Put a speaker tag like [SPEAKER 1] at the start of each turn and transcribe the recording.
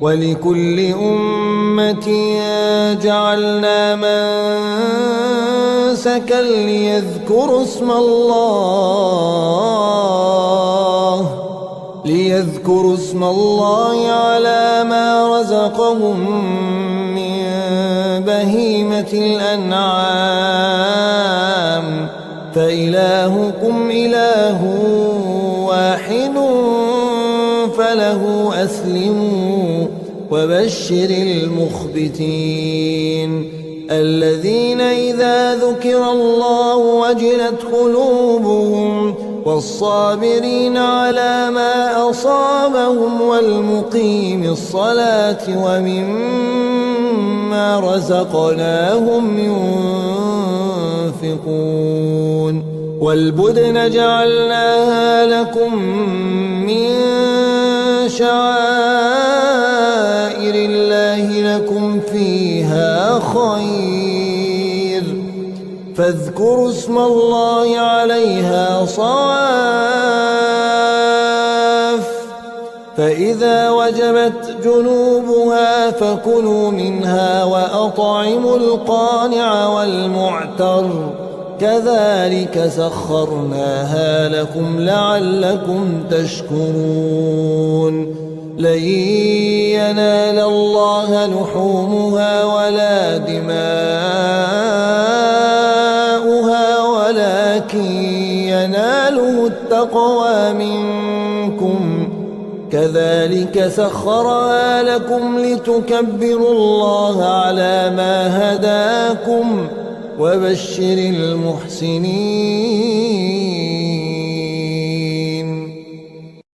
[SPEAKER 1] ولكل أمة جعلنا منسكا ليذكروا اسم الله على ما رزقهم من بهيمة الأنعام فإلهكم إله واحد فله أسلموا وبشر المخبتين الذين إذا ذكر الله وجلت قلوبهم والصابرين على ما أصابهم والمقيم الصلاة ومما رزقناهم ينفقون والبدن جعلناها لكم من شعائر الله لكم فيها خير فاذكروا اسم الله عليها صواف فإذا وجبت جنوبها فكلوا منها وأطعموا القانع والمعتر كذلك سخرناها لكم لعلكم تشكرون لن ينال الله لحومها ولا دماؤها ولكن يناله التقوى منكم كذلك سخرها لكم لتكبروا الله على ما هداكم وبشر المحسنين